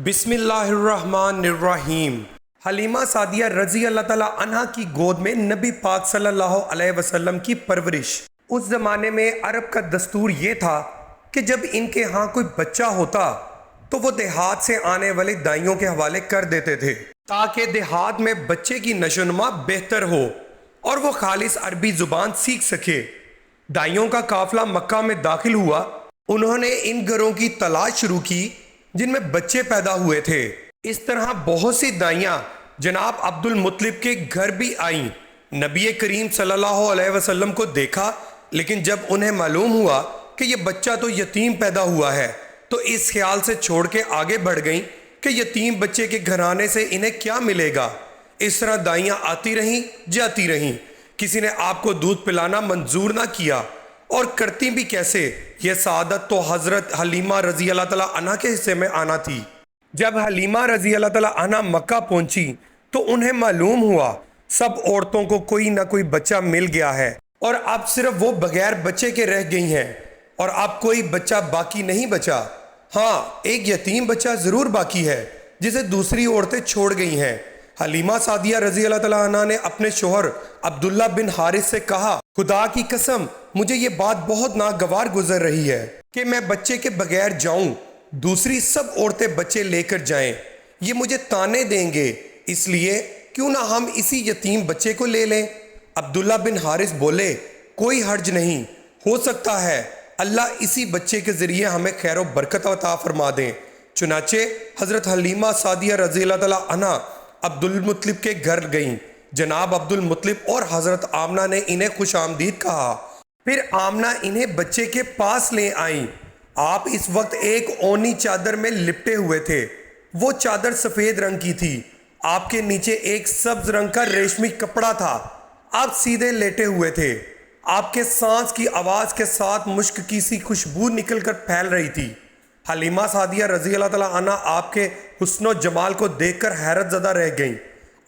بسم اللہ الرحمن الرحیم۔ حلیمہ سعدیہ رضی اللہ تعالیٰ عنہ کی گود میں نبی پاک صلی اللہ علیہ وسلم کی پرورش۔ اس زمانے میں عرب کا دستور یہ تھا کہ جب ان کے ہاں کوئی بچہ ہوتا تو وہ دیہات سے آنے والے دائیوں کے حوالے کر دیتے تھے تاکہ دیہات میں بچے کی نشو و نما بہتر ہو اور وہ خالص عربی زبان سیکھ سکے۔ دائیوں کا قافلہ مکہ میں داخل ہوا۔ انہوں نے ان گھروں کی تلاش شروع کی جن میں بچے پیدا ہوئے تھے۔ اس طرح بہت سی دائیاں جناب عبد المطلب کے گھر بھی آئیں۔ نبی کریم صلی اللہ علیہ وسلم کو دیکھا، لیکن جب انہیں معلوم ہوا کہ یہ بچہ تو یتیم پیدا ہوا ہے تو اس خیال سے چھوڑ کے آگے بڑھ گئیں کہ یتیم بچے کے گھرانے سے انہیں کیا ملے گا۔ اس طرح دائیاں آتی رہیں جاتی رہیں، کسی نے آپ کو دودھ پلانا منظور نہ کیا، اور کرتی بھی کیسے؟ یہ سعادت تو حضرت حلیمہ رضی اللہ تعالیٰ عنہ کے حصے میں آنا تھی۔ جب حلیمہ رضی اللہ تعالیٰ عنہ مکہ پہنچی تو انہیں معلوم ہوا سب عورتوں کو کوئی نہ کوئی بچہ مل گیا ہے، اور اب صرف وہ بغیر بچے کے رہ گئی ہیں، اور اب کوئی بچہ باقی نہیں بچا۔ ہاں، ایک یتیم بچہ ضرور باقی ہے جسے دوسری عورتیں چھوڑ گئی ہیں۔ حلیمہ سعدیہ رضی اللہ تعالیٰ عنہ نے اپنے شوہر عبداللہ بن حارث سے کہا، خدا کی قسم مجھے یہ بات بہت ناگوار گزر رہی ہے کہ میں بچے کے بغیر جاؤں، دوسری سب عورتیں بچے لے کر جائیں، یہ مجھے تانے دیں گے، اس لیے کیوں نہ ہم اسی یتیم بچے کو لے لیں۔ عبداللہ بن حارث بولے، کوئی حرج نہیں، ہو سکتا ہے اللہ اسی بچے کے ذریعے ہمیں خیر و برکت عطا فرما دیں۔ چنانچہ حضرت حلیمہ سعدیہ رضی اللہ تعالیٰ عنہ عبد المطلب کے گھر گئیں۔ جناب عبد المطلب اور حضرت آمنہ نے انہیں خوش آمدید کہا۔ پھر آمنہ انہیں بچے کے پاس لے آئیں۔ آپ اس وقت ایک اونی چادر میں لپٹے ہوئے تھے، وہ چادر سفید رنگ کی تھی، آپ کے نیچے ایک سبز رنگ کا ریشمی کپڑا تھا، آپ سیدھے لیٹے ہوئے تھے، آپ کے سانس کی آواز کے ساتھ مشک کی سی خوشبو نکل کر پھیل رہی تھی۔ حلیمہ سعدیہ رضی اللہ تعالیٰ عنہ آپ کے حسن و جمال کو دیکھ کر حیرت زدہ رہ گئیں۔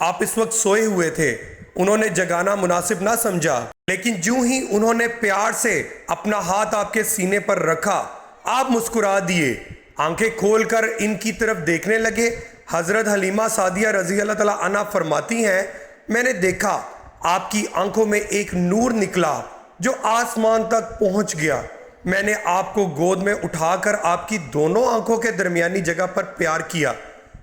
آپ اس وقت سوئے ہوئے تھے، انہوں نے جگانا مناسب نہ سمجھا، لیکن جو ہی انہوں نے پیار سے اپنا ہاتھ آپ کے سینے پر رکھا، آپ مسکرا دیے، آنکھیں کھول کر ان کی طرف دیکھنے لگے۔ حضرت حلیمہ سعدیہ رضی اللہ تعالیٰ عنہ فرماتی ہیں، میں نے دیکھا آپ کی آنکھوں میں ایک نور نکلا جو آسمان تک پہنچ گیا۔ میں نے آپ کو گود میں اٹھا کر آپ کی دونوں آنکھوں کے درمیانی جگہ پر پیار کیا۔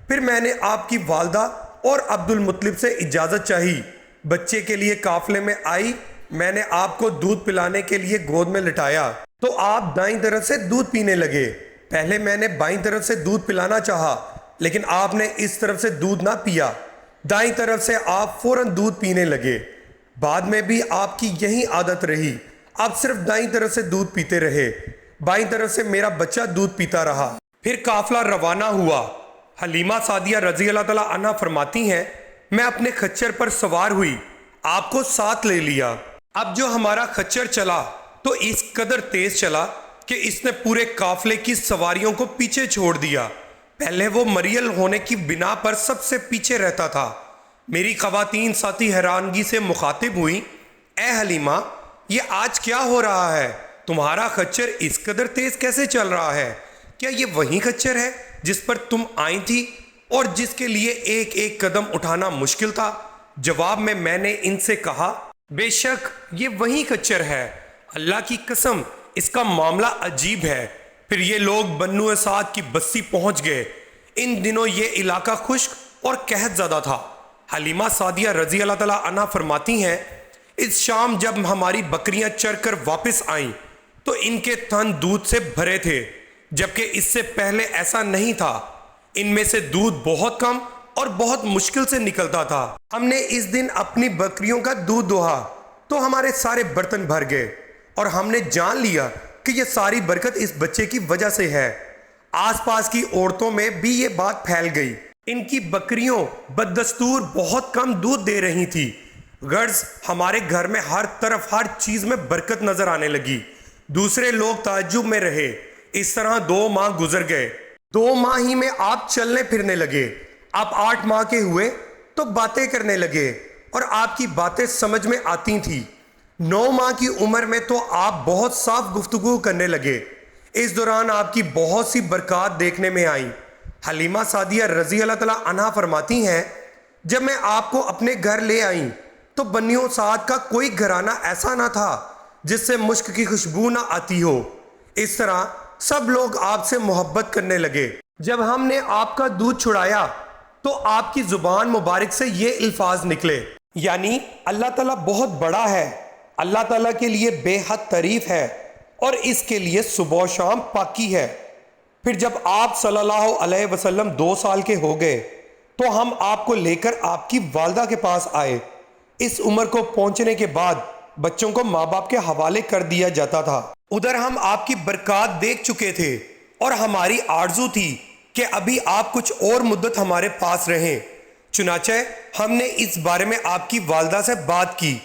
پھر میں نے آپ کی والدہ اور عبد المطلب سے اجازت چاہی، بچے کے لیے قافلے میں آئی، میں نے آپ کو دودھ پلانے کے لیے گود میں لٹایا تو آپ دائیں طرف سے دودھ پینے لگے۔ پہلے میں نے بائیں طرف سے دودھ پلانا چاہا، لیکن آپ نے اس طرف سے دودھ نہ پیا، دائیں طرف سے آپ فوراً دودھ پینے لگے۔ بعد میں بھی آپ کی یہی عادت رہی، آپ صرف دائیں طرف سے دودھ پیتے رہے، بائیں طرف سے میرا بچہ دودھ پیتا رہا۔ پھر قافلہ روانہ ہوا۔ حلیمہ سعدیہ رضی اللہ تعالیٰ عنہ فرماتی ہیں، میں اپنے خچر پر سوار ہوئی، آپ کو ساتھ لے لیا۔ اب جو ہمارا خچر چلا تو اس قدر تیز چلا کہ اس نے پورے قافلے کی سواریوں کو پیچھے چھوڑ دیا۔ پہلے وہ مریل ہونے کی بنا پر سب سے پیچھے رہتا تھا۔ میری خواتین ساتھی حیرانگی سے مخاطب ہوئی، اے حلیمہ، یہ آج کیا ہو رہا ہے؟ تمہارا خچر اس قدر تیز کیسے چل رہا ہے؟ کیا یہ وہی خچر ہے جس پر تم آئی تھی اور جس کے لیے ایک ایک قدم اٹھانا مشکل تھا؟ جواب میں میں نے ان سے کہا، بے شک یہ وہی خچر ہے، اللہ کی قسم اس کا معاملہ عجیب ہے۔ پھر یہ لوگ بنو اسد کی بستی پہنچ گئے۔ ان دنوں یہ علاقہ خشک اور قحط زدہ تھا۔ حلیمہ سعدیہ رضی اللہ تعالیٰ عنہ فرماتی ہیں، اس شام جب ہماری بکریاں چر کر واپس آئیں تو ان کے تھن دودھ سے بھرے تھے، جبکہ اس سے پہلے ایسا نہیں تھا۔ ان میں سے دودھ بہت کم اور بہت مشکل سے نکلتا تھا۔ ہم نے اس دن اپنی بکریوں کا دودھ دوہا تو ہمارے سارے برتن بھر گئے، اور ہم نے جان لیا کہ یہ ساری برکت اس بچے کی وجہ سے ہے۔ آس پاس کی عورتوں میں بھی یہ بات پھیل گئی، ان کی بکریوں بددستور بہت کم دودھ دے رہی تھی۔ غرض ہمارے گھر میں ہر طرف ہر چیز میں برکت نظر آنے لگی۔ دوسرے لوگ تعجب میں رہے۔ اس طرح 2 ماہ گزر گئے۔ 2 ماہ ہی میں آپ چلنے پھرنے لگے۔ آپ 8 ماہ کے ہوئے تو باتیں کرنے لگے اور آپ کی باتیں سمجھ میں آتی تھیں۔ 9 ماہ کی عمر میں تو آپ بہت صاف گفتگو کرنے لگے۔ اس دوران آپ کی بہت سی برکات دیکھنے میں آئیں۔ حلیمہ سعدیہ رضی اللہ تعالیٰ عنہا فرماتی ہیں جب میں آپ کو اپنے گھر لے آئیں تو بنیوں سعد کا کوئی گھرانہ ایسا نہ تھا جس سے مشک کی خوشبو نہ آتی ہو۔ اس طرح سب لوگ آپ سے محبت کرنے لگے۔ جب ہم نے آپ کا دودھ چھڑایا تو آپ کی زبان مبارک سے یہ الفاظ نکلے، یعنی اللہ تعالیٰ بہت بڑا ہے، اللہ تعالیٰ کے لیے بے حد تعریف ہے اور اس کے لیے صبح و شام پاکی ہے۔ پھر جب آپ صلی اللہ علیہ وسلم 2 سال کے ہو گئے تو ہم آپ کو لے کر آپ کی والدہ کے پاس آئے۔ اس عمر کو پہنچنے کے بعد بچوں کو ماں باپ کے حوالے کر دیا جاتا تھا۔ ادھر ہم آپ کی برکات دیکھ چکے تھے اور ہماری آرزو تھی کہ ابھی آپ کچھ اور مدت ہمارے پاس رہیں۔ چنانچہ ہم نے اس بارے میں آپ کی والدہ سے بات کی،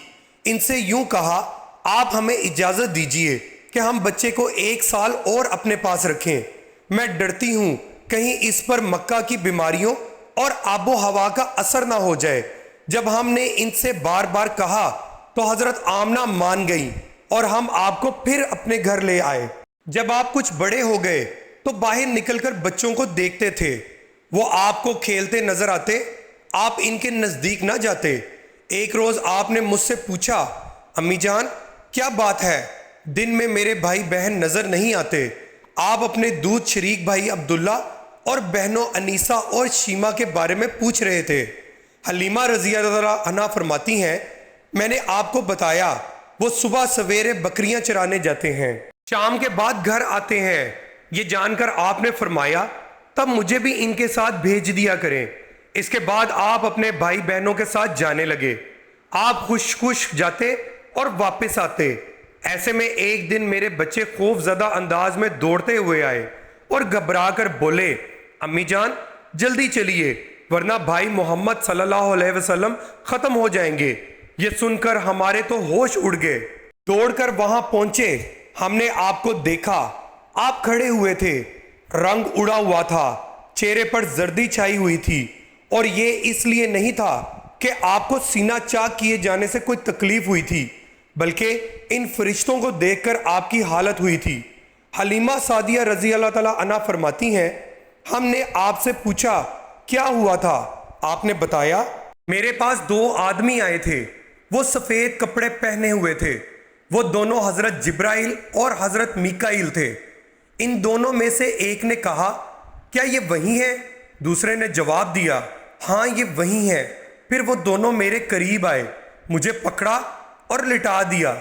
ان سے یوں کہا آپ ہمیں اجازت دیجئے کہ ہم بچے کو 1 سال اور اپنے پاس رکھیں۔ میں ڈرتی ہوں کہیں اس پر مکہ کی بیماریوں اور آب و ہوا کا اثر نہ ہو جائے۔ جب ہم نے ان سے بار بار کہا تو حضرت آمنہ مان گئیں اور ہم آپ کو پھر اپنے گھر لے آئے۔ جب آپ کچھ بڑے ہو گئے تو باہر نکل کر بچوں کو دیکھتے تھے، وہ آپ کو کھیلتے نظر آتے، آپ ان کے نزدیک نہ جاتے۔ ایک روز آپ نے مجھ سے پوچھا امی جان کیا بات ہے، دن میں میرے بھائی بہن نظر نہیں آتے؟ آپ اپنے دودھ شریک بھائی عبداللہ اور بہنوں انیسہ اور شیمہ کے بارے میں پوچھ رہے تھے۔ حلیمہ رضی اللہ عنہا فرماتی ہیں میں نے آپ کو بتایا وہ صبح سویرے بکریاں چرانے جاتے ہیں، شام کے بعد گھر آتے ہیں۔ یہ جان کر آپ نے فرمایا تب مجھے بھی ان کے ساتھ بھیج دیا کریں۔ اس کے بعد آپ اپنے بھائی بہنوں کے ساتھ جانے لگے۔ آپ خوش خوش جاتے اور واپس آتے۔ ایسے میں ایک دن میرے بچے خوف زدہ انداز میں دوڑتے ہوئے آئے اور گھبرا کر بولے امی جان جلدی چلیے ورنہ بھائی محمد صلی اللہ علیہ وسلم ختم ہو جائیں گے۔ یہ سن کر ہمارے تو ہوش اڑ گئے۔ دوڑ کر وہاں پہنچے، ہم نے آپ کو دیکھا، آپ کھڑے ہوئے تھے، رنگ اڑا ہوا تھا، چہرے پر زردی چھائی ہوئی تھی، اور یہ اس لیے نہیں تھا کہ آپ کو سینہ چاک کیے جانے سے کوئی تکلیف ہوئی تھی، بلکہ ان فرشتوں کو دیکھ کر آپ کی حالت ہوئی تھی۔ حلیمہ سعدیہ رضی اللہ تعالیٰ عنہا فرماتی ہیں ہم نے آپ سے پوچھا کیا ہوا تھا؟ آپ نے بتایا میرے پاس 2 آدمی آئے تھے، وہ سفید کپڑے پہنے ہوئے تھے، وہ دونوں حضرت جبرائیل اور حضرت میکائیل تھے۔ ان دونوں میں سے ایک نے کہا کیا یہ وہی ہے؟ دوسرے نے جواب دیا ہاں یہ وہی ہے۔ پھر وہ دونوں میرے قریب آئے، مجھے پکڑا اور لٹا دیا۔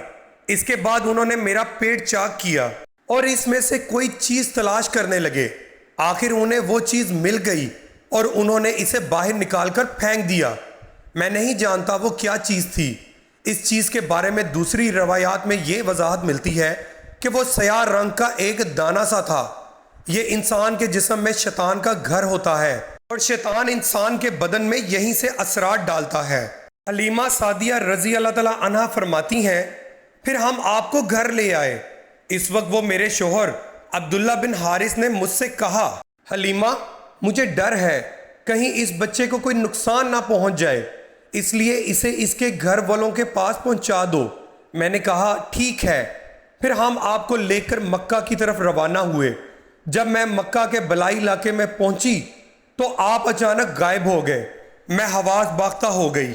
اس کے بعد انہوں نے میرا پیٹ چاک کیا اور اس میں سے کوئی چیز تلاش کرنے لگے۔ آخر انہیں وہ چیز مل گئی اور انہوں نے اسے باہر نکال کر پھینک دیا۔ میں نہیں جانتا وہ کیا چیز تھی۔ اس چیز کے بارے میں دوسری روایات میں یہ وضاحت ملتی ہے کہ وہ سیاہ رنگ کا ایک دانہ سا تھا۔ یہ انسان کے جسم میں شیطان کا گھر ہوتا ہے اور شیطان انسان کے بدن میں یہیں سے اثرات ڈالتا ہے۔ حلیمہ سعدیہ رضی اللہ تعالیٰ عنہا فرماتی ہیں پھر ہم آپ کو گھر لے آئے۔ اس وقت وہ میرے شوہر عبداللہ بن حارث نے مجھ سے کہا حلیمہ مجھے ڈر ہے کہیں اس بچے کو کوئی نقصان نہ پہنچ جائے، اس لیے اسے اس کے گھر والوں کے پاس پہنچا دو۔ میں نے کہا ٹھیک ہے۔ پھر ہم آپ کو لے کر مکہ کی طرف روانہ ہوئے۔ جب میں مکہ کے بلائی علاقے میں پہنچی تو آپ اچانک غائب ہو گئے۔ میں حواس باختہ ہو گئی۔